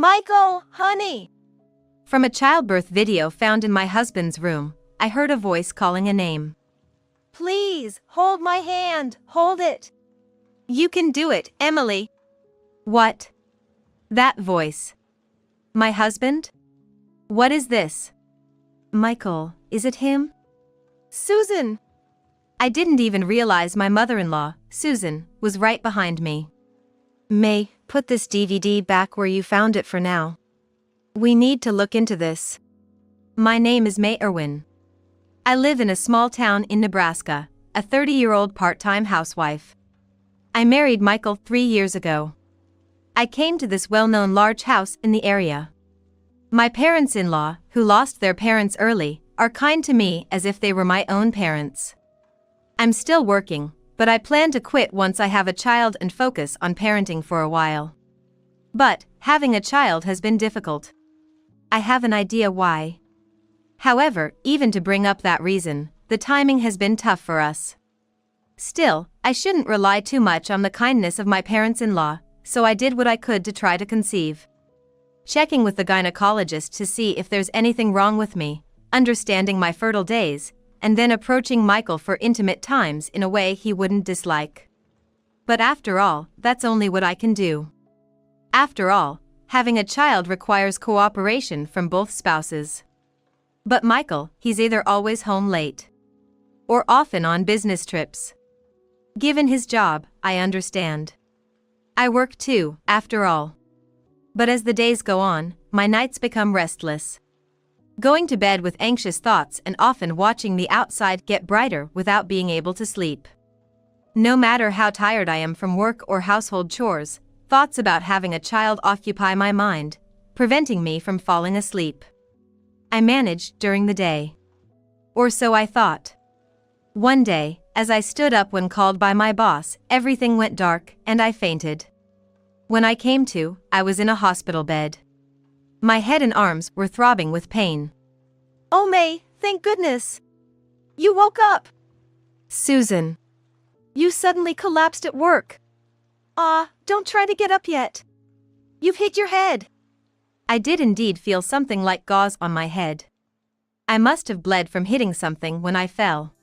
Michael, honey! From a childbirth video found in my husband's room, I heard a voice calling a name. Please, hold my hand, hold it. You can do it, Emily. What? That voice. My husband? What is this? Michael, is it him? Susan! I didn't even realize my mother-in-law, Susan, was right behind me. May, put this DVD back where you found it for now. We need to look into this. My name is May Irwin. I live in a small town in Nebraska, a 30-year-old part-time housewife. I married Michael 3 years ago. I came to this well-known large house in the area. My parents-in-law, who lost their parents early, are kind to me as if they were my own parents. I'm still working, but I plan to quit once I have a child and focus on parenting for a while. But, having a child has been difficult. I have an idea why. However, even to bring up that reason, the timing has been tough for us. Still, I shouldn't rely too much on the kindness of my parents-in-law, so I did what I could to try to conceive. Checking with the gynecologist to see if there's anything wrong with me, understanding my fertile days, and then approaching Michael for intimate times in a way he wouldn't dislike. But after all, that's only what I can do. After all, having a child requires cooperation from both spouses. But Michael, he's either always home late or often on business trips. Given his job, I understand. I work too, after all. But as the days go on, my nights become restless. Going to bed with anxious thoughts and often watching the outside get brighter without being able to sleep. No matter how tired I am from work or household chores, thoughts about having a child occupy my mind, preventing me from falling asleep. I managed during the day. Or so I thought. One day, as I stood up when called by my boss, everything went dark and I fainted. When I came to, I was in a hospital bed. My head and arms were throbbing with pain. Oh May, thank goodness! You woke up! Susan. You suddenly collapsed at work. Don't try to get up yet. You've hit your head. I did indeed feel something like gauze on my head. I must have bled from hitting something when I fell.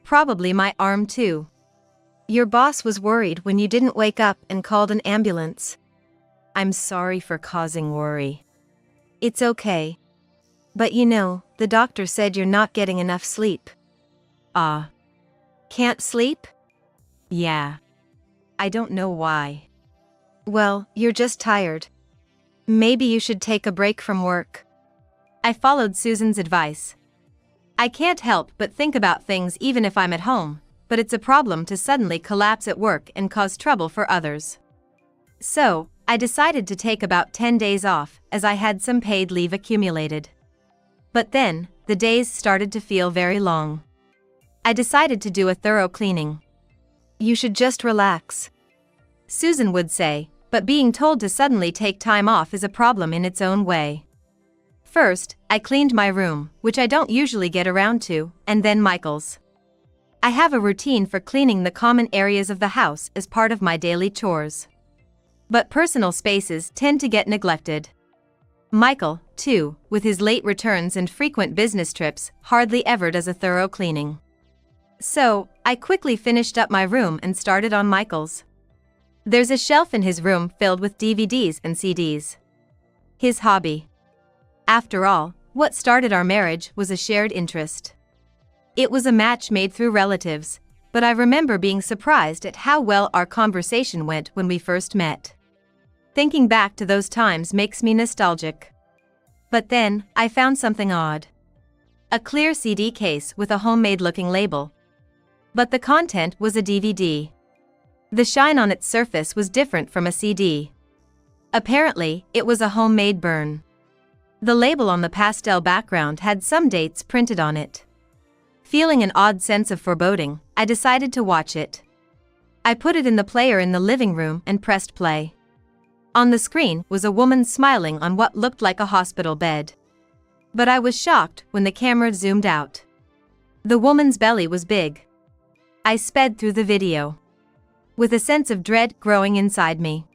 Probably my arm too. Your boss was worried when you didn't wake up and called an ambulance. I'm sorry for causing worry. It's okay. But you know, the doctor said you're not getting enough sleep. Can't sleep? Yeah. I don't know why. Well, you're just tired. Maybe you should take a break from work. I followed Susan's advice. I can't help but think about things even if I'm at home, but it's a problem to suddenly collapse at work and cause trouble for others. So, I decided to take about 10 days off, as I had some paid leave accumulated. But then, the days started to feel very long. I decided to do a thorough cleaning. You should just relax, Susan would say, but being told to suddenly take time off is a problem in its own way. First, I cleaned my room, which I don't usually get around to, and then Michael's. I have a routine for cleaning the common areas of the house as part of my daily chores. But personal spaces tend to get neglected. Michael, too, with his late returns and frequent business trips, hardly ever does a thorough cleaning. So, I quickly finished up my room and started on Michael's. There's a shelf in his room filled with DVDs and CDs. His hobby. After all, what started our marriage was a shared interest. It was a match made through relatives, but I remember being surprised at how well our conversation went when we first met. Thinking back to those times makes me nostalgic. But then, I found something odd. A clear CD case with a homemade-looking label. But the content was a DVD. The shine on its surface was different from a CD. Apparently, it was a homemade burn. The label on the pastel background had some dates printed on it. Feeling an odd sense of foreboding, I decided to watch it. I put it in the player in the living room and pressed play. On the screen was a woman smiling on what looked like a hospital bed. But I was shocked when the camera zoomed out. The woman's belly was big. I sped through the video, with a sense of dread growing inside me.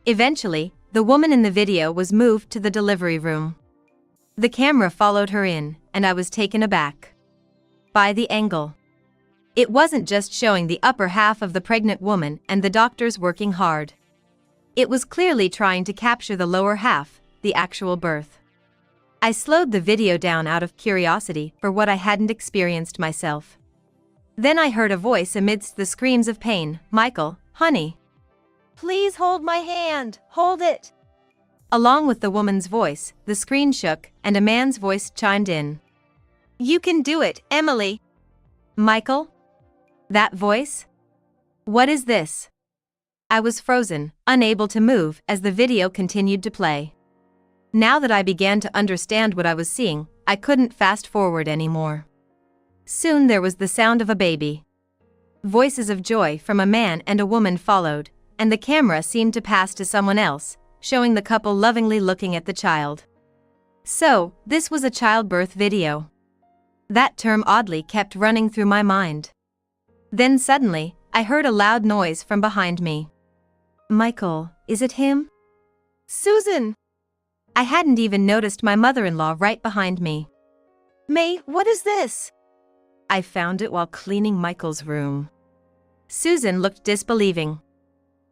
Eventually, The woman in the video was moved to the delivery room. The camera followed her in, and I was taken aback by the angle. It wasn't just showing the upper half of the pregnant woman and the doctors working hard. It was clearly trying to capture the lower half, the actual birth. I slowed the video down out of curiosity for what I hadn't experienced myself. Then I heard a voice amidst the screams of pain, "Michael, honey. Please hold my hand, hold it." Along with the woman's voice, the screen shook, and a man's voice chimed in. "You can do it, Emily." "Michael? That voice? What is this?" I was frozen, unable to move as the video continued to play. Now that I began to understand what I was seeing, I couldn't fast forward anymore. Soon there was the sound of a baby. Voices of joy from a man and a woman followed, and the camera seemed to pass to someone else, showing the couple lovingly looking at the child. So, this was a childbirth video. That term oddly kept running through my mind. Then suddenly, I heard a loud noise from behind me. "Michael, is it him?" "Susan!" I hadn't even noticed my mother-in-law right behind me. "May, what is this?" "I found it while cleaning Michael's room." Susan looked disbelieving.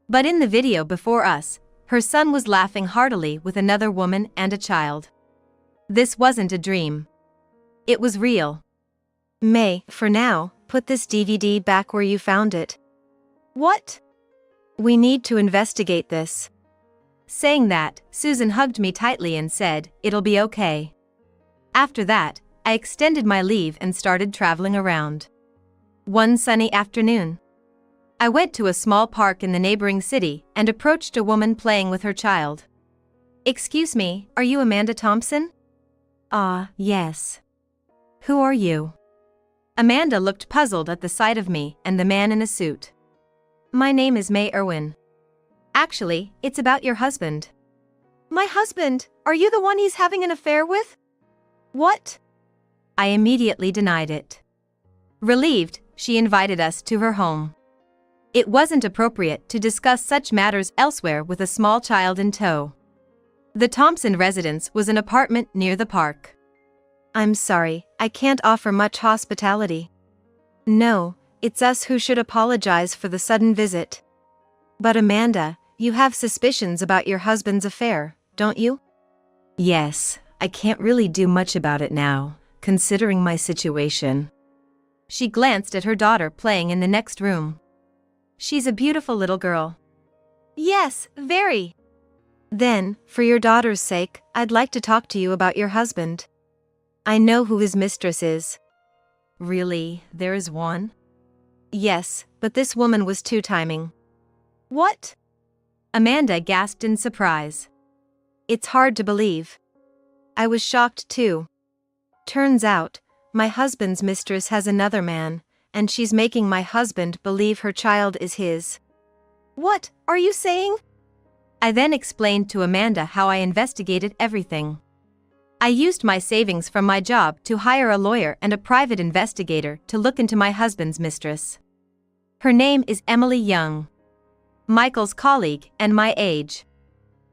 But in the video before us, her son was laughing heartily with another woman and a child. This wasn't a dream. It was real. "May, for now, put this DVD back where you found it." "What?" "We need to investigate this." Saying that, Susan hugged me tightly and said, "It'll be okay." After that, I extended my leave and started traveling around. One sunny afternoon, I went to a small park in the neighboring city and approached a woman playing with her child. "Excuse me, are you Amanda Thompson?" Yes." "Who are you?" Amanda looked puzzled at the sight of me and the man in a suit. "My name is May Irwin. Actually, it's about your husband." "My husband? Are you the one he's having an affair with?" "What?" I immediately denied it. Relieved, she invited us to her home. It wasn't appropriate to discuss such matters elsewhere with a small child in tow. The Thompson residence was an apartment near the park. "I'm sorry, I can't offer much hospitality." "No, it's us who should apologize for the sudden visit." "But Amanda, you have suspicions about your husband's affair, don't you?" "Yes, I can't really do much about it now, considering my situation." She glanced at her daughter playing in the next room. "She's a beautiful little girl." "Yes, very." "Then, for your daughter's sake, I'd like to talk to you about your husband. I know who his mistress is." "Really, there is one?" "Yes, but this woman was two-timing." "What?" Amanda gasped in surprise. "It's hard to believe." I was shocked too. Turns out, my husband's mistress has another man, and she's making my husband believe her child is his. "What are you saying?" I then explained to Amanda how I investigated everything. I used my savings from my job to hire a lawyer and a private investigator to look into my husband's mistress. Her name is Emily Young, Michael's colleague and my age.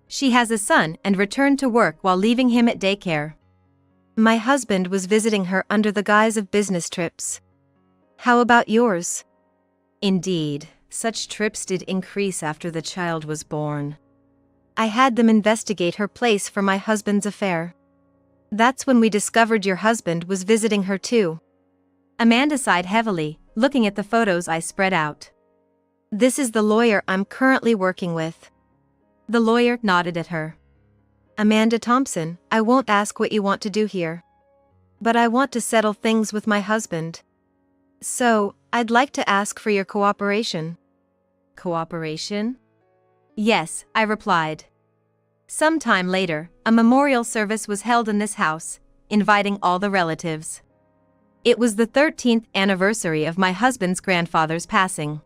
She has a son and returned to work while leaving him at daycare. My husband was visiting her under the guise of business trips. How about yours? Indeed, such trips did increase after the child was born. I had them investigate her place for my husband's affair. That's when we discovered your husband was visiting her too." Amanda sighed heavily, looking at the photos I spread out. "This is the lawyer I'm currently working with." The lawyer nodded at her. "Amanda Thompson, I won't ask what you want to do here. But I want to settle things with my husband. So, I'd like to ask for your cooperation." "Cooperation?" "Yes," I replied. Some time later, a memorial service was held in this house, inviting all the relatives. It was the 13th anniversary of my husband's grandfather's passing.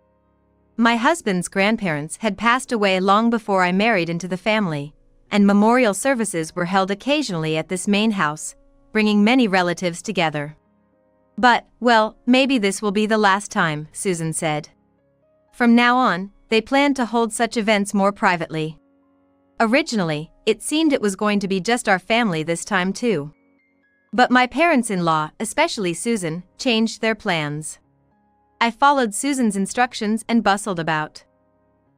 My husband's grandparents had passed away long before I married into the family, and memorial services were held occasionally at this main house, bringing many relatives together. "But, well, maybe this will be the last time," Susan said. From now on, they plan to hold such events more privately. Originally, it seemed it was going to be just our family this time too. But my parents-in-law, especially Susan, changed their plans. I followed Susan's instructions and bustled about.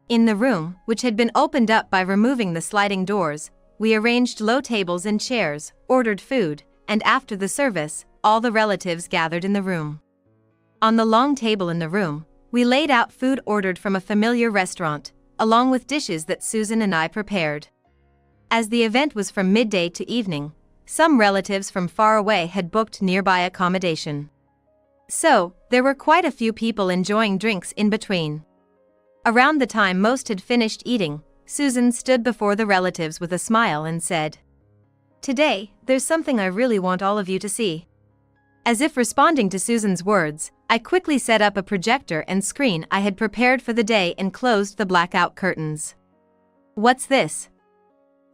In the room, which had been opened up by removing the sliding doors, we arranged low tables and chairs, ordered food, and after the service, all the relatives gathered in the room. On the long table in the room, we laid out food ordered from a familiar restaurant, along with dishes that Susan and I prepared. As the event was from midday to evening, some relatives from far away had booked nearby accommodation. So, there were quite a few people enjoying drinks in between. Around the time most had finished eating, Susan stood before the relatives with a smile and said, "Today, there's something I really want all of you to see." As if responding to Susan's words, I quickly set up a projector and screen I had prepared for the day and closed the blackout curtains. "What's this?"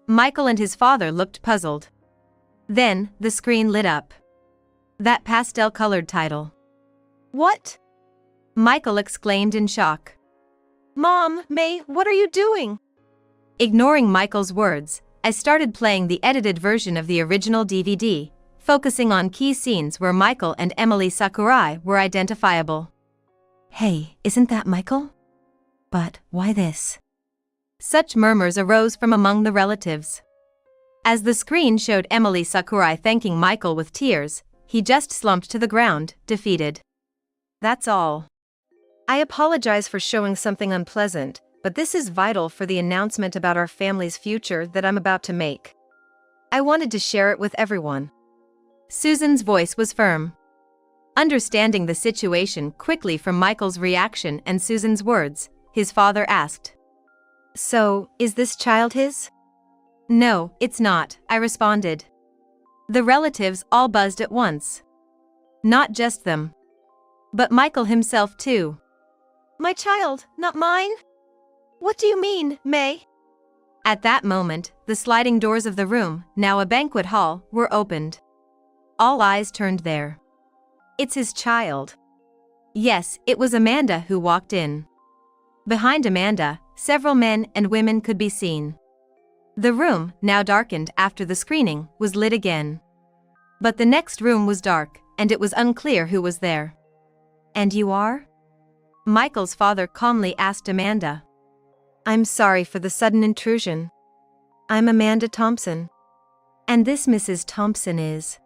Michael and his father looked puzzled. Then, the screen lit up. That pastel-colored title. What? Michael exclaimed in shock. Mom, May, what are you doing? Ignoring Michael's words, I started playing the edited version of the original DVD, focusing on key scenes where Michael and Emily Sakurai were identifiable. "Hey, isn't that Michael? But why this?" Such murmurs arose from among the relatives. As the screen showed Emily Sakurai thanking Michael with tears, he just slumped to the ground, defeated. "That's all. I apologize for showing something unpleasant, but this is vital for the announcement about our family's future that I'm about to make. I wanted to share it with everyone." Susan's voice was firm. Understanding the situation quickly from Michael's reaction and Susan's words, his father asked, "So, is this child his?" "No, it's not," I responded. The relatives all buzzed at once. Not just them, but Michael himself too. "My child, not mine? What do you mean, May?" At that moment, the sliding doors of the room, now a banquet hall, were opened. All eyes turned there. "It's his child." Yes, it was Amanda who walked in. Behind Amanda, several men and women could be seen. The room, now darkened after the screening, was lit again. But the next room was dark, and it was unclear who was there. "And you are?" Michael's father calmly asked Amanda. "I'm sorry for the sudden intrusion. I'm Amanda Thompson. And this Mrs. Thompson is..."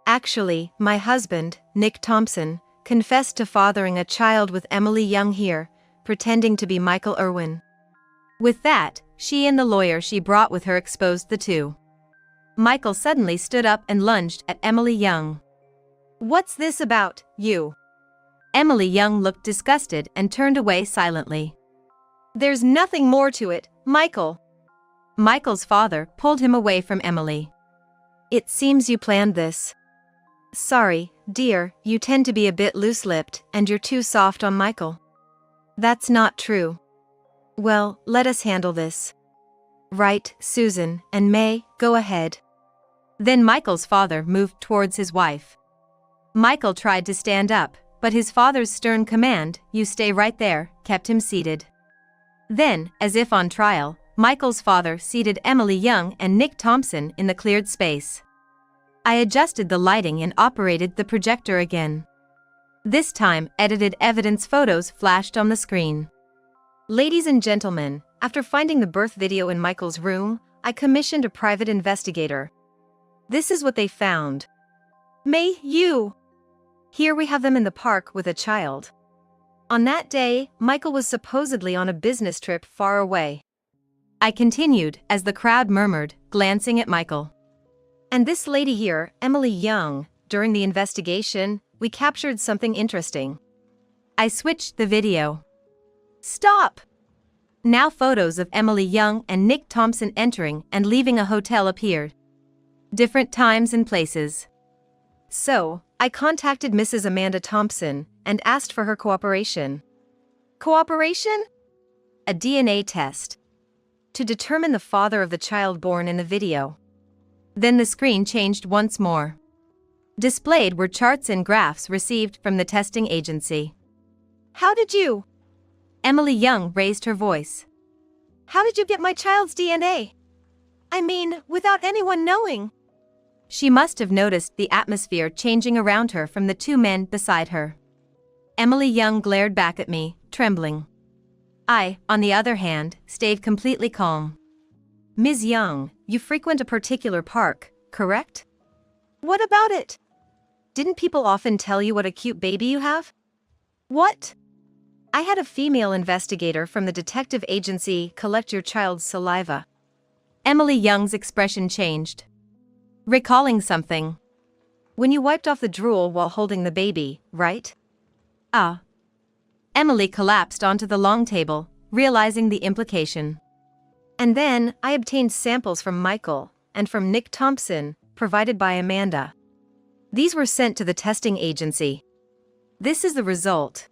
"Actually, my husband, Nick Thompson, confessed to fathering a child with Emily Young here, pretending to be Michael Irwin." With that, she and the lawyer she brought with her exposed the two. Michael suddenly stood up and lunged at Emily Young. "What's this about, you?" Emily Young looked disgusted and turned away silently. "There's nothing more to it, Michael." Michael's father pulled him away from Emily. "It seems you planned this." "Sorry, dear, you tend to be a bit loose-lipped and you're too soft on Michael." "That's not true." "Well, let us handle this." "Right, Susan and May, go ahead." Then Michael's father moved towards his wife. Michael tried to stand up, but his father's stern command, "You stay right there," kept him seated. Then, as if on trial, Michael's father seated Emily Young and Nick Thompson in the cleared space. I adjusted the lighting and operated the projector again. This time, edited evidence photos flashed on the screen. "Ladies and gentlemen, after finding the birth video in Michael's room, I commissioned a private investigator. This is what they found. May, you! Here we have them in the park with a child. On that day, Michael was supposedly on a business trip far away." I continued as the crowd murmured, glancing at Michael. "And this lady here, Emily Young, during the investigation, we captured something interesting." I switched the video. "Stop!" Now photos of Emily Young and Nick Thompson entering and leaving a hotel appeared. Different times and places. "So, I contacted Mrs. Amanda Thompson and asked for her cooperation." "Cooperation?" "A DNA test. To determine the father of the child born in the video." Then the screen changed once more. Displayed were charts and graphs received from the testing agency. "How did you?" Emily Young raised her voice. How did you get my child's DNA? I mean, without anyone knowing. She must have noticed the atmosphere changing around her from the two men beside her. Emily Young glared back at me, trembling. I, on the other hand, stayed completely calm. Ms. Young, you frequent a particular park, correct? What about it? Didn't people often tell you what a cute baby you have? What? I had a female investigator from the detective agency collect your child's saliva. Emily Young's expression changed. Recalling something. When you wiped off the drool while holding the baby, right? Ah. Emily collapsed onto the long table, realizing the implication. And then, I obtained samples from Michael, and from Nick Thompson, provided by Amanda. These were sent to the testing agency. This is the result.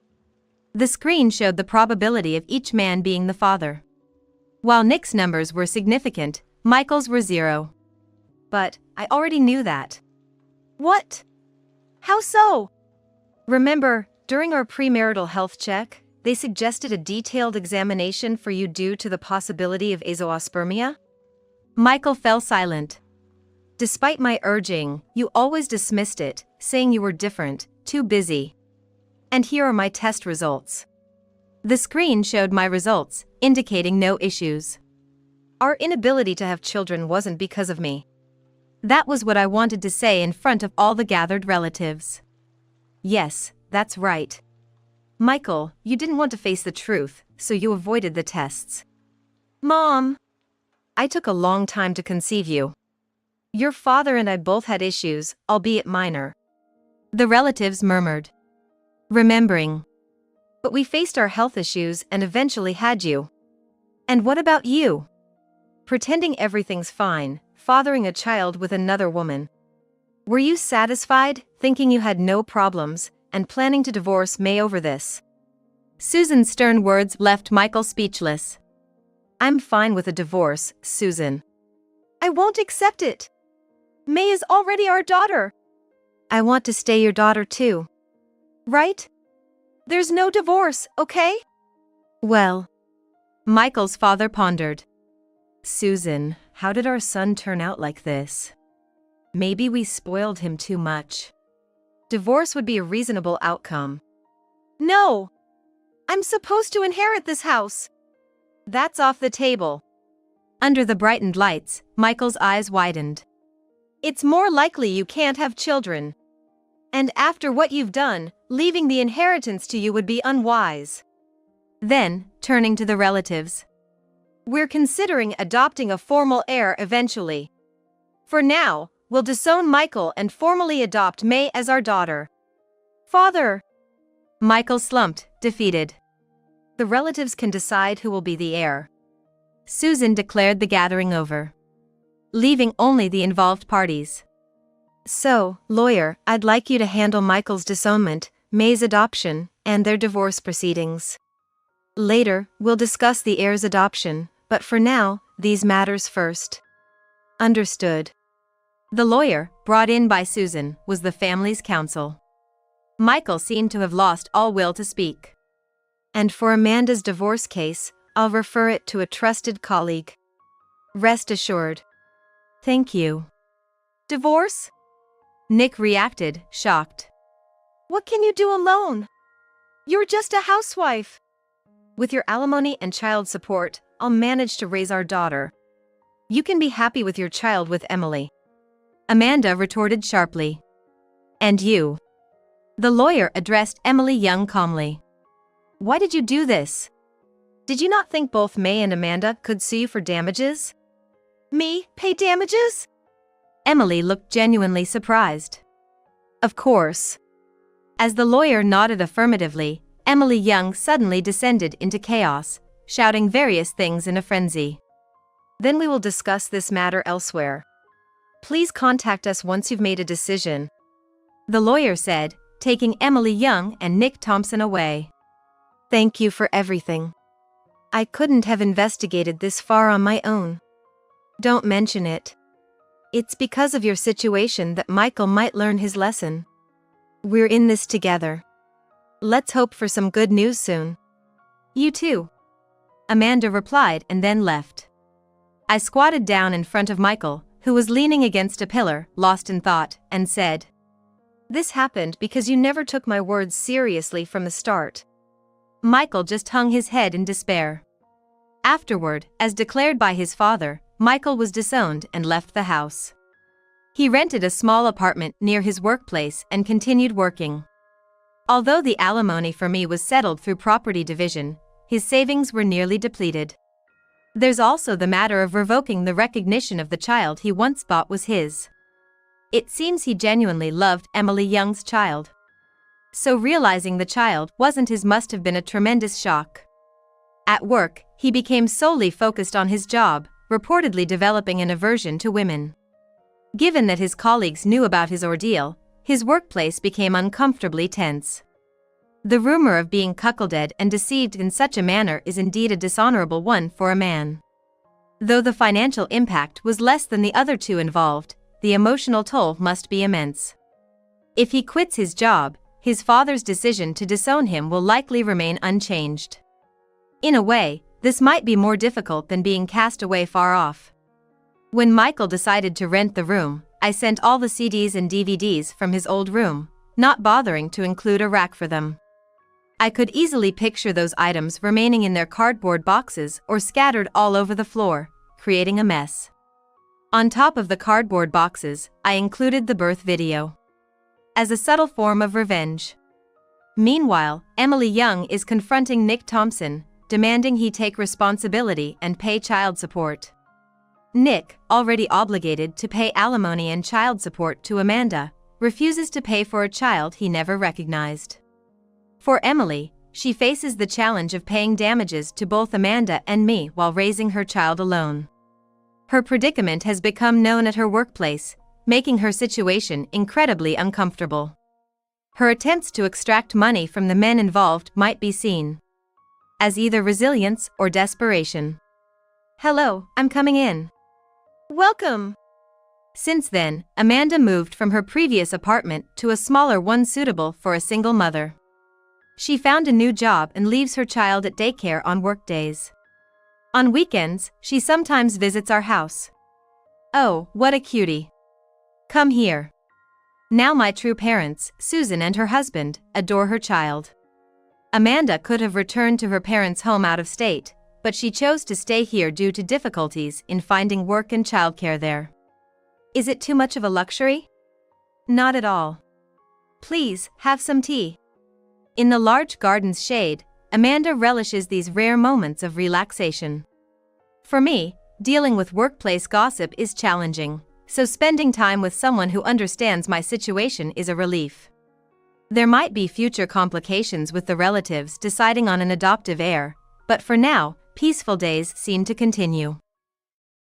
The screen showed the probability of each man being the father. While Nick's numbers were significant, Michael's were 0. But, I already knew that. What? How so? Remember, during our premarital health check, they suggested a detailed examination for you due to the possibility of azoospermia? Michael fell silent. Despite my urging, you always dismissed it, saying you were different, too busy. And here are my test results. The screen showed my results, indicating no issues. Our inability to have children wasn't because of me. That was what I wanted to say in front of all the gathered relatives. Yes, that's right. Michael, you didn't want to face the truth, so you avoided the tests. Mom! I took a long time to conceive you. Your father and I both had issues, albeit minor. The relatives murmured. Remembering. But we faced our health issues and eventually had you. And what about you? Pretending everything's fine, fathering a child with another woman. Were you satisfied, thinking you had no problems, and planning to divorce May over this? Susan's stern words left Michael speechless. I'm fine with a divorce, Susan. I won't accept it. May is already our daughter. I want to stay your daughter too. Right? There's no divorce, okay? Well. Michael's father pondered. Susan, how did our son turn out like this? Maybe we spoiled him too much. Divorce would be a reasonable outcome. No! I'm supposed to inherit this house. That's off the table. Under the brightened lights, Michael's eyes widened. It's more likely you can't have children. And after what you've done, leaving the inheritance to you would be unwise. Then, turning to the relatives. We're considering adopting a formal heir eventually. For now, we'll disown Michael and formally adopt May as our daughter. Father! Michael slumped, defeated. The relatives can decide who will be the heir. Susan declared the gathering over, leaving only the involved parties. So, lawyer, I'd like you to handle Michael's disownment, May's adoption, and their divorce proceedings. Later, we'll discuss the heir's adoption, but for now, these matters first. Understood. The lawyer, brought in by Susan, was the family's counsel. Michael seemed to have lost all will to speak. And for Amanda's divorce case, I'll refer it to a trusted colleague. Rest assured. Thank you. Divorce? Nick reacted, shocked. What can you do alone? You're just a housewife. With your alimony and child support, I'll manage to raise our daughter. You can be happy with your child with Emily. Amanda retorted sharply. And you? The lawyer addressed Emily Young calmly. Why did you do this? Did you not think both May and Amanda could sue you for damages? Me, pay damages? Emily looked genuinely surprised. Of course. As the lawyer nodded affirmatively, Emily Young suddenly descended into chaos, shouting various things in a frenzy. Then we will discuss this matter elsewhere. Please contact us once you've made a decision. The lawyer said, taking Emily Young and Nick Thompson away. Thank you for everything. I couldn't have investigated this far on my own. Don't mention it. It's because of your situation that Michael might learn his lesson. We're in this together. Let's hope for some good news soon. You too. Amanda replied and then left. I squatted down in front of Michael, who was leaning against a pillar, lost in thought, and said, "This happened because you never took my words seriously from the start." Michael just hung his head in despair. Afterward, as declared by his father, Michael was disowned and left the house. He rented a small apartment near his workplace and continued working. Although the alimony for me was settled through property division, his savings were nearly depleted. There's also the matter of revoking the recognition of the child he once thought was his. It seems he genuinely loved Emily Young's child. So realizing the child wasn't his must have been a tremendous shock. At work, he became solely focused on his job, reportedly developing an aversion to women. Given that his colleagues knew about his ordeal, his workplace became uncomfortably tense. The rumor of being cuckolded and deceived in such a manner is indeed a dishonorable one for a man. Though the financial impact was less than the other two involved, the emotional toll must be immense. If he quits his job, his father's decision to disown him will likely remain unchanged. In a way, this might be more difficult than being cast away far off. When Michael decided to rent the room, I sent all the CDs and DVDs from his old room, not bothering to include a rack for them. I could easily picture those items remaining in their cardboard boxes or scattered all over the floor, creating a mess. On top of the cardboard boxes, I included the birth video. As a subtle form of revenge. Meanwhile, Emily Young is confronting Nick Thompson, demanding he take responsibility and pay child support. Nick, already obligated to pay alimony and child support to Amanda, refuses to pay for a child he never recognized. For Emily, she faces the challenge of paying damages to both Amanda and me while raising her child alone. Her predicament has become known at her workplace, making her situation incredibly uncomfortable. Her attempts to extract money from the men involved might be seen as either resilience or desperation. "Hello, I'm coming in." "Welcome." Since then, Amanda moved from her previous apartment to a smaller one suitable for a single mother. She found a new job and leaves her child at daycare on workdays. On weekends, she sometimes visits our house. Oh, what a cutie. Come here. Now my true parents, Susan and her husband, adore her child. Amanda could have returned to her parents' home out of state, but she chose to stay here due to difficulties in finding work and childcare there. Is it too much of a luxury? Not at all. Please, have some tea. In the large garden's shade, Amanda relishes these rare moments of relaxation. For me, dealing with workplace gossip is challenging, so spending time with someone who understands my situation is a relief. There might be future complications with the relatives deciding on an adoptive heir, but for now, peaceful days seem to continue.